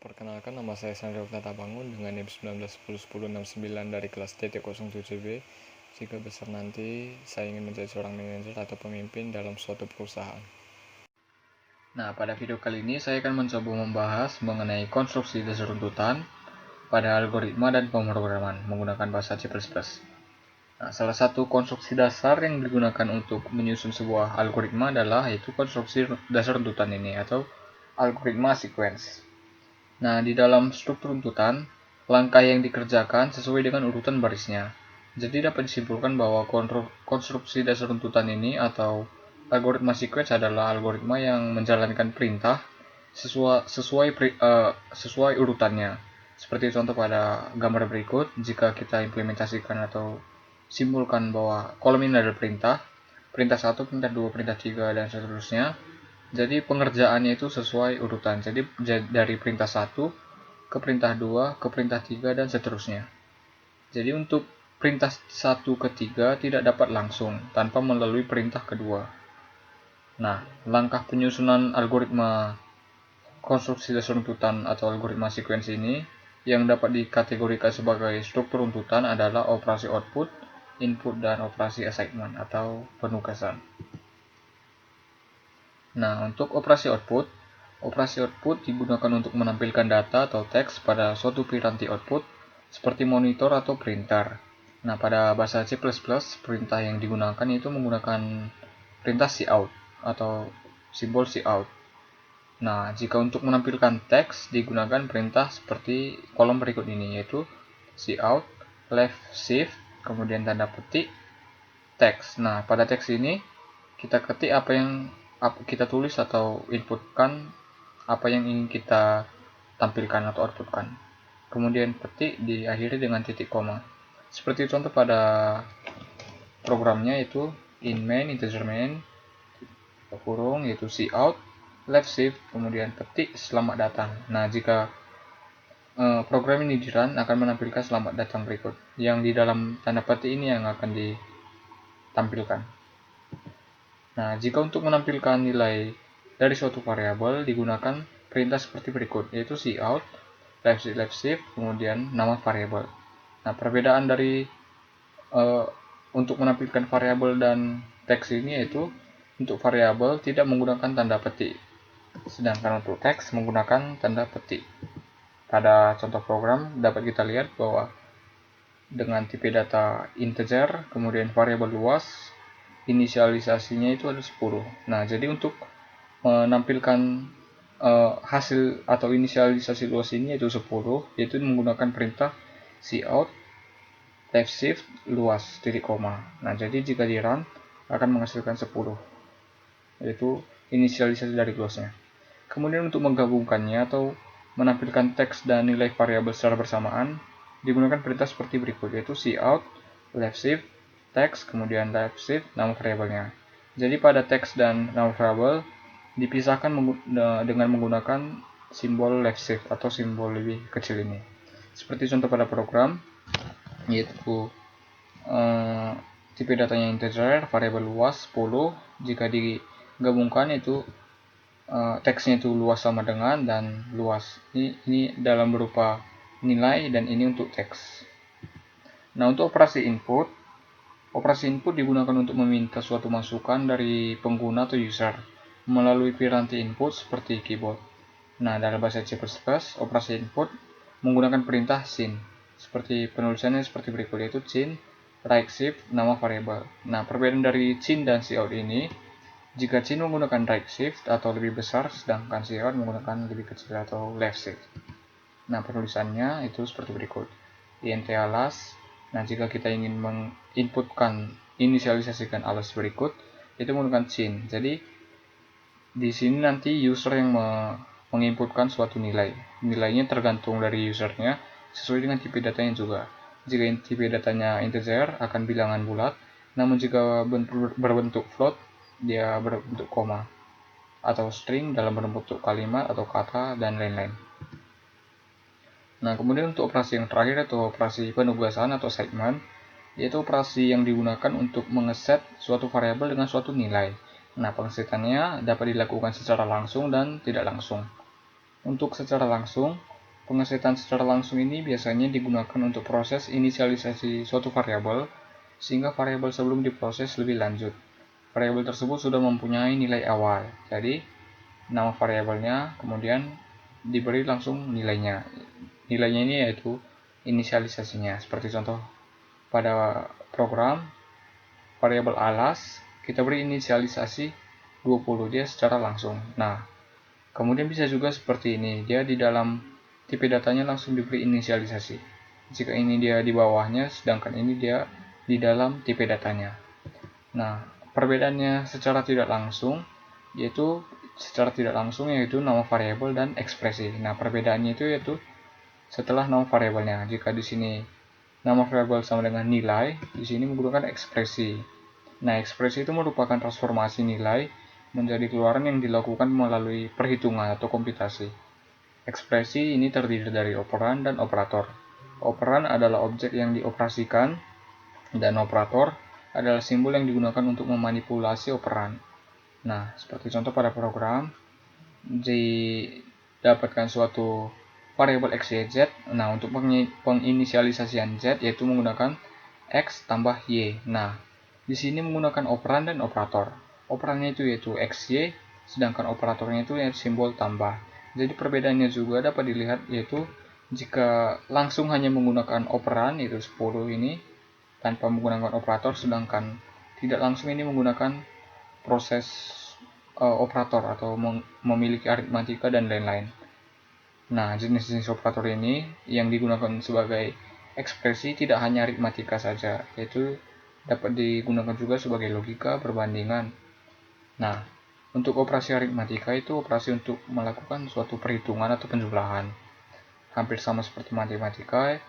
Perkenalkan, nama saya Sandra Bangun dengan NIM 19101069 dari kelas T07B. Jika besar nanti, saya ingin menjadi seorang manajer atau pemimpin dalam suatu perusahaan. Nah, pada video kali ini saya akan mencoba membahas mengenai konstruksi dasar runtutan pada algoritma dan pemrograman menggunakan bahasa C++. Nah, salah satu konstruksi dasar yang digunakan untuk menyusun sebuah algoritma adalah yaitu konstruksi dasar runtutan ini atau algoritma sequence. Nah, di dalam struktur runtutan, langkah yang dikerjakan sesuai dengan urutan barisnya. Jadi dapat disimpulkan bahwa konstruksi dasar runtutan ini atau algoritma sequence adalah algoritma yang menjalankan perintah sesuai urutannya. Seperti contoh pada gambar berikut, jika kita implementasikan atau simpulkan bahwa kolom ini adalah perintah 1, perintah 2, perintah 3, dan seterusnya. Jadi pengerjaannya itu sesuai urutan. Jadi dari perintah 1 ke perintah 2 ke perintah 3 dan seterusnya. Jadi untuk perintah 1 ke 3 tidak dapat langsung tanpa melalui perintah kedua. Nah, langkah penyusunan algoritma konstruksi dasar runtutan atau algoritma sequence ini yang dapat dikategorikan sebagai struktur runtutan adalah operasi output, input, dan operasi assignment atau penugasan. Nah, untuk operasi output digunakan untuk menampilkan data atau teks pada suatu piranti output seperti monitor atau printer. Nah, pada bahasa C++, perintah yang digunakan itu menggunakan perintah cout atau simbol cout. Nah, jika untuk menampilkan teks digunakan perintah seperti kolom berikut ini, yaitu cout, left shift, kemudian tanda petik, teks. Nah, pada teks ini kita ketik apa yang kita tulis atau inputkan apa yang ingin kita tampilkan atau outputkan. Kemudian petik diakhiri dengan titik koma. Seperti contoh pada programnya itu in main, integer main, kurung yaitu cout, left shift, kemudian petik selamat datang. Nah, jika program ini di-run akan menampilkan selamat datang berikut. Yang di dalam tanda petik ini yang akan ditampilkan. Nah, jika untuk menampilkan nilai dari suatu variabel digunakan perintah seperti berikut, yaitu cout, left shift, kemudian nama variabel. Nah, perbedaan dari untuk menampilkan variabel dan teks ini yaitu untuk variabel tidak menggunakan tanda petik, sedangkan untuk teks menggunakan tanda petik. Pada contoh program dapat kita lihat bahwa dengan tipe data integer, kemudian variabel luas, inisialisasinya itu ada 10. Nah, jadi untuk menampilkan hasil atau inisialisasi luas ini yaitu 10, yaitu menggunakan perintah cout, left shift, luas, titik koma. Nah, jadi jika di run akan menghasilkan 10, yaitu inisialisasi dari luasnya. Kemudian untuk menggabungkannya atau menampilkan teks dan nilai variabel secara bersamaan digunakan perintah seperti berikut, yaitu cout, left shift, teks, kemudian left shift, nama variabelnya. Jadi pada teks dan nama variabel dipisahkan dengan menggunakan simbol left shift atau simbol lebih kecil ini. Seperti contoh pada program, yaitu tipe datanya integer, variabel luas 10, jika digabungkan itu teksnya itu luas sama dengan dan luas. Ini dalam berupa nilai dan ini untuk teks. Nah, untuk operasi input digunakan untuk meminta suatu masukan dari pengguna atau user melalui piranti input seperti keyboard. Nah, dalam bahasa C++, operasi input menggunakan perintah syn. Seperti penulisannya seperti berikut, yaitu syn, right shift, nama variabel. Nah, perbedaan dari syn dan cout ini, jika syn menggunakan right shift atau lebih besar, sedangkan cout menggunakan lebih kecil atau left shift. Nah, penulisannya itu seperti berikut. int alas. Nah, jika kita ingin menginputkan, inisialisasikan alas berikut, itu menggunakan syn. Jadi, di sini nanti user yang menginputkan suatu nilai. Nilainya tergantung dari usernya sesuai dengan tipe datanya juga. Jika tipe datanya integer akan bilangan bulat, namun jika berbentuk float dia berbentuk koma atau string dalam bentuk kalimat atau kata dan lain-lain. Nah, kemudian untuk operasi yang terakhir atau operasi penugasan atau assignment, yaitu operasi yang digunakan untuk mengeset suatu variabel dengan suatu nilai. Nah, pengesetannya dapat dilakukan secara langsung dan tidak langsung. Untuk secara langsung, Pengesetan secara langsung ini biasanya digunakan untuk proses inisialisasi suatu variabel, sehingga variabel sebelum diproses lebih lanjut. Variabel tersebut sudah mempunyai nilai awal, jadi nama variabelnya kemudian diberi langsung nilainya. Nilainya ini yaitu inisialisasinya. Seperti contoh pada program variabel alas, kita beri inisialisasi 20 dia secara langsung. Nah, kemudian bisa juga seperti ini, dia di dalam tipe datanya langsung diberi inisialisasi. Jika ini dia di bawahnya, sedangkan ini dia di dalam tipe datanya. Nah, perbedaannya secara tidak langsung yaitu nama variabel dan ekspresi. Nah, perbedaannya itu yaitu setelah nama variabelnya. Jika di sini nama variabel sama dengan nilai, di sini menggunakan ekspresi. Nah, ekspresi itu merupakan transformasi nilai menjadi keluaran yang dilakukan melalui perhitungan atau komputasi. Ekspresi ini terdiri dari operan dan operator. Operan adalah objek yang dioperasikan, dan operator adalah simbol yang digunakan untuk memanipulasi operan. Nah, seperti contoh pada program, didapatkan suatu variabel x, y, z. Nah, untuk penginisialisasian z yaitu menggunakan x tambah y. Nah, di sini menggunakan operan dan operator. Operannya itu yaitu x, y, sedangkan operatornya itu yaitu simbol tambah. Jadi perbedaannya juga dapat dilihat yaitu jika langsung hanya menggunakan operan yaitu 10 ini tanpa menggunakan operator, sedangkan tidak langsung ini menggunakan proses operator atau memiliki aritmatika dan lain-lain. Nah, jenis-jenis operator ini yang digunakan sebagai ekspresi tidak hanya aritmatika saja, yaitu dapat digunakan juga sebagai logika perbandingan. Nah, untuk operasi aritmatika itu operasi untuk melakukan suatu perhitungan atau penjumlahan. Hampir sama seperti matematika,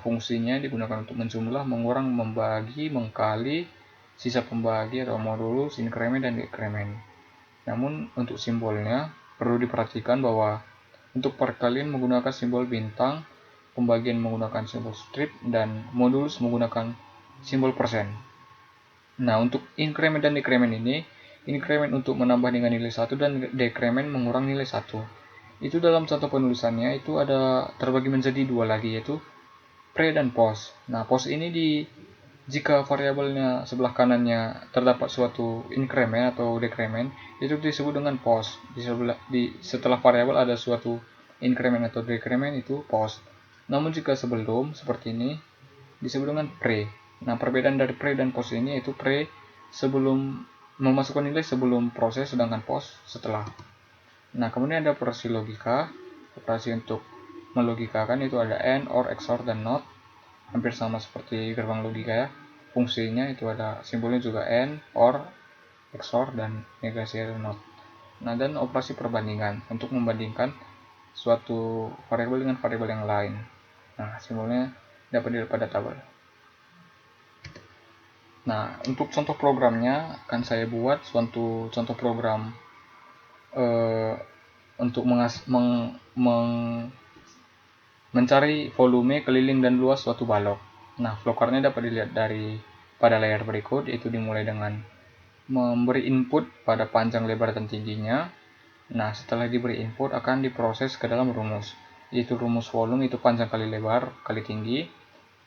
fungsinya digunakan untuk menjumlah, mengurang, membagi, mengkali, sisa pembagi atau modulus, inkremen, dan dekremen. Namun untuk simbolnya perlu diperhatikan bahwa untuk perkalian menggunakan simbol bintang, pembagian menggunakan simbol strip, dan modulus menggunakan simbol persen. Nah, untuk inkremen dan dekremen ini, inkremen untuk menambah dengan nilai 1 dan dekremen mengurang nilai 1. Itu dalam contoh penulisannya itu ada terbagi menjadi dua lagi, yaitu pre dan post. Nah, post ini jika variabelnya sebelah kanannya terdapat suatu inkremen atau dekremen, itu disebut dengan post. Setelah variabel ada suatu inkremen atau dekremen, itu post. Namun jika sebelum seperti ini disebut dengan pre. Nah, perbedaan dari pre dan post ini yaitu pre sebelum memasukkan nilai sebelum proses, sedangkan post setelah. Nah, kemudian ada operasi logika. Operasi untuk melogikakan itu ada AND, OR, XOR, dan NOT. Hampir sama seperti gerbang logika ya. Fungsinya itu ada simbolnya juga AND, OR, XOR, dan negasi atau NOT. Nah, dan operasi perbandingan untuk membandingkan suatu variabel dengan variabel yang lain. Nah, simbolnya dapat dilihat pada tabel. Nah, untuk contoh programnya akan saya buat suatu contoh program untuk mencari volume, keliling, dan luas suatu balok. Nah, flowchartnya dapat dilihat pada layar berikut, yaitu dimulai dengan memberi input pada panjang, lebar, dan tingginya. Nah, setelah diberi input akan diproses ke dalam rumus, yaitu rumus volume itu panjang kali lebar kali tinggi,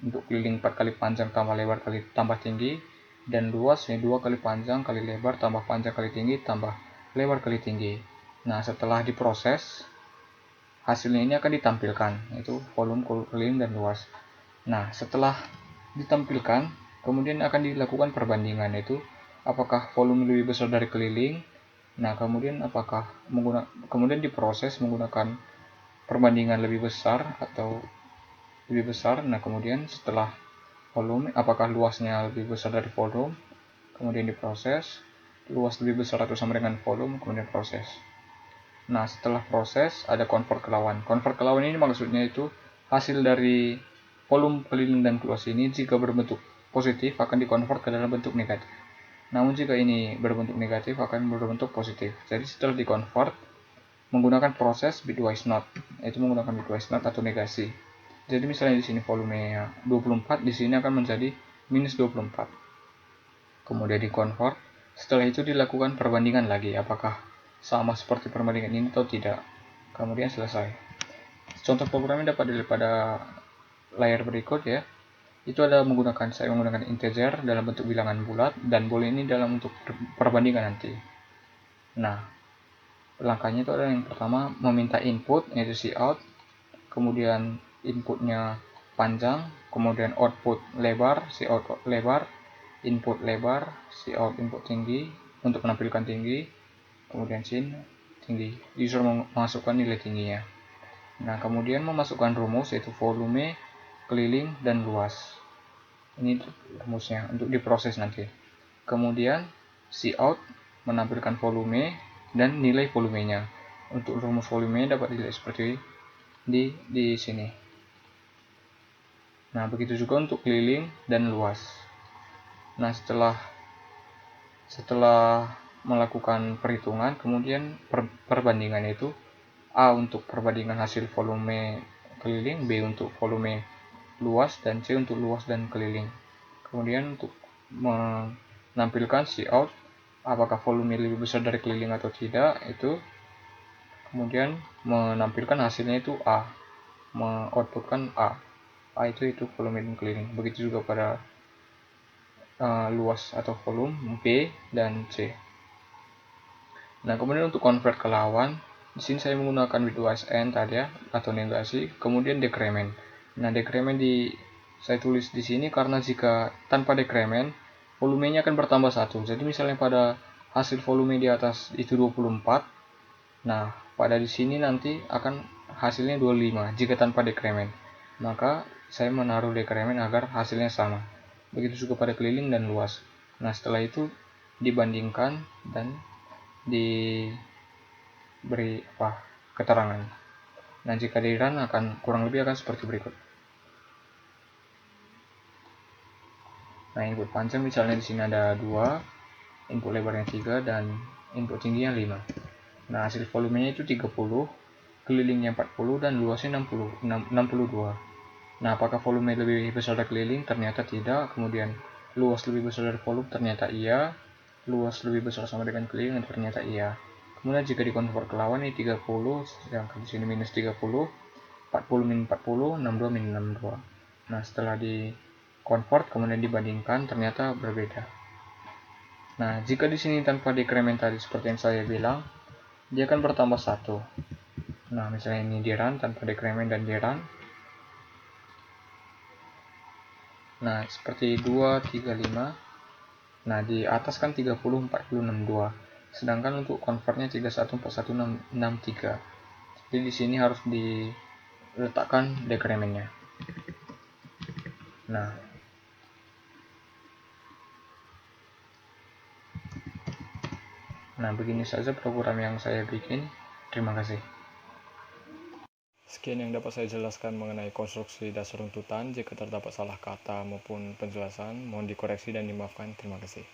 untuk keliling 4 kali panjang tambah lebar kali tambah tinggi, dan luas ini 2 kali panjang kali lebar tambah panjang kali tinggi tambah lebar kali tinggi. Nah, setelah diproses, hasilnya ini akan ditampilkan, yaitu volume, keliling, dan luas. Nah, setelah ditampilkan, kemudian akan dilakukan perbandingan, yaitu apakah volume lebih besar dari keliling. Nah, kemudian kemudian diproses menggunakan perbandingan lebih besar atau lebih besar. Nah, kemudian setelah volume, apakah luasnya lebih besar dari volume, kemudian diproses, luas lebih besar atau sama dengan volume, kemudian proses. Nah, setelah proses ada convert ke lawan. Convert ke lawan ini maksudnya itu hasil dari volume, keliling, dan luas ini jika berbentuk positif akan dikonvert ke dalam bentuk negatif. Namun jika ini berbentuk negatif akan berbentuk positif. Jadi setelah dikonvert menggunakan proses bitwise not, yaitu menggunakan bitwise not atau negasi. Jadi misalnya di sini volumenya 24, di sini akan menjadi minus 24. Kemudian dikonvert. Setelah itu dilakukan perbandingan lagi, apakah sama seperti perbandingan ini atau tidak. Kemudian selesai. Contoh programnya dapat dilihat pada layar berikut ya. Itu ada saya menggunakan integer dalam bentuk bilangan bulat dan bool ini dalam bentuk perbandingan nanti. Nah, langkahnya itu adalah yang pertama meminta input yaitu cout, kemudian inputnya panjang, kemudian output lebar, cout lebar, input lebar, cout input tinggi untuk menampilkan tinggi, kemudian sin tinggi. Disuruh memasukkan nilai tingginya. Nah, kemudian memasukkan rumus yaitu volume, keliling, dan luas. Ini rumusnya untuk diproses nanti. Kemudian cout menampilkan volume dan nilai volumenya. Untuk rumus volume dapat dilihat seperti di sini. Nah, begitu juga untuk keliling dan luas. Nah, setelah melakukan perhitungan, kemudian perbandingan itu A untuk perbandingan hasil volume keliling, B untuk volume luas, dan C untuk luas dan keliling. Kemudian untuk menampilkan cout apakah volume lebih besar dari keliling atau tidak, itu kemudian menampilkan hasilnya itu A, me-outputkan A itu volume dan keliling. Begitu juga pada luas atau volume B dan C. Nah, kemudian untuk convert ke lawan, di sini saya menggunakan width tadi ya, atau negasi, kemudian decrement. Nah, decrement saya tulis di sini karena jika tanpa decrement, volumenya akan bertambah 1. Jadi misalnya pada hasil volume di atas itu 24, nah pada di sini nanti akan hasilnya 25 jika tanpa decrement. Maka saya menaruh decrement agar hasilnya sama. Begitu juga pada keliling dan luas. Nah, setelah itu dibandingkan dan diberi keterangan. Nah, jika di run akan kurang lebih akan seperti berikut. Nah, input panjang misalnya di sini ada 2, input lebarnya 3 dan input tingginya 5. Nah, hasil volumenya itu 30, kelilingnya 40 dan luasnya 62. Nah, apakah volume lebih besar dari keliling? Ternyata tidak. Kemudian luas lebih besar dari volume? Ternyata iya. Luas lebih besar sama dengan keliling? Ternyata iya. Kemudian jika dikonvert ke lawan ini 30, sedangkan di sini minus 30, 40 min 40, 62 min 62. Nah, setelah di convert kemudian dibandingkan ternyata berbeda. Nah, jika di sini tanpa decrement tadi seperti yang saya bilang, dia akan bertambah 1. Nah, misalnya ini di run tanpa decrement dan di run. Nah, seperti 2, 3, 5. Nah, di atas kan 30, 40, 62. Sedangkan untuk convertnya 31, 41, 63. Jadi di sini harus diletakkan decrementnya. Nah, begini saja program yang saya bikin. Terima kasih. Sekian yang dapat saya jelaskan mengenai konstruksi dasar runtutan. Jika terdapat salah kata maupun penjelasan, mohon dikoreksi dan dimaafkan. Terima kasih.